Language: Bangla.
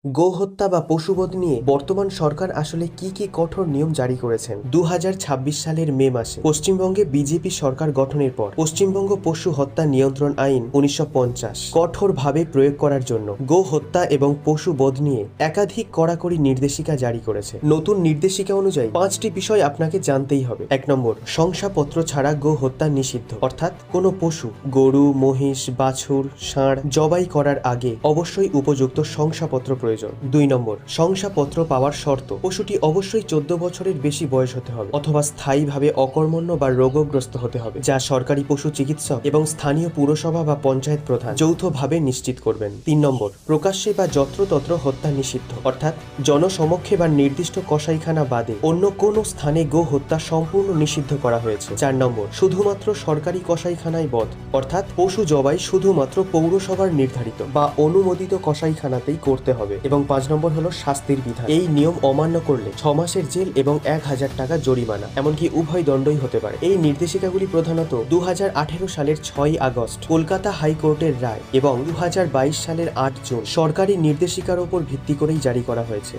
গোহত্যা বা পশুবধ নিয়ে বর্তমান সরকার আসলে কি কি কঠোর নিয়ম জারি করেছেন? 2026 সালের মে মাসে পশ্চিমবঙ্গে বিজেপি সরকার গঠনের পর পশ্চিমবঙ্গ পশু হত্যা নিয়ন্ত্রণ আইন 1950 কঠোরভাবে প্রয়োগ করার জন্য গোহত্যা এবং পশু বধ নিয়ে একাধিক কড়াকড়ি নির্দেশিকা জারি করেছে। নতুন নির্দেশিকা অনুযায়ী 5টি বিষয় আপনাকে জানতেই হবে। 1 নম্বর, শংসাপত্র ছাড়া গো হত্যা নিষিদ্ধ, অর্থাৎ কোনো পশু, গরু, মহিষ, বাছুর, ষাঁড় জবাই করার আগে অবশ্যই উপযুক্ত শংসাপত্র প্রয়োজন। 2 নম্বর, শংসাপত্র পাওয়ার শর্ত, পশুটি অবশ্যই 14 বছরের বেশি বয়স হতে হবে অথবা স্থায়ীভাবে অকর্মণ্য বা রোগগ্রস্ত হতে হবে, যা সরকারি পশু চিকিৎসক এবং স্থানীয় পুরসভা বা পঞ্চায়েত প্রধান যৌথভাবে নিশ্চিত করবেন। 3 নম্বর, প্রকাশ্যে বা যত্রতত্র হত্যা নিষিদ্ধ, অর্থাৎ জনসমক্ষে বা নির্দিষ্ট কসাইখানা বাদে অন্য কোনো স্থানে গো হত্যা সম্পূর্ণ নিষিদ্ধ করা হয়েছে। 4 নম্বর, শুধুমাত্র সরকারি কসাইখানায় বধ, অর্থাৎ পশু জবাই শুধুমাত্র পৌরসভার নির্ধারিত বা অনুমোদিত কসাইখানাতেই করতে হবে। এবং 5 নম্বর হলো শাস্তির বিধান। এই নিয়ম অমান্য করলে 6 মাসের জেল এবং 1000 টাকা জরিমানা, এমনকি উভয় দণ্ডই হতে পারে। এই নির্দেশিকাগুলি প্রধানত 2018 সালের 6 আগস্ট কলকাতা হাইকোর্টের রায় এবং 2022 সালের 8 জুন সরকারি নির্দেশিকার উপর ভিত্তি করেই জারি করা হয়েছে।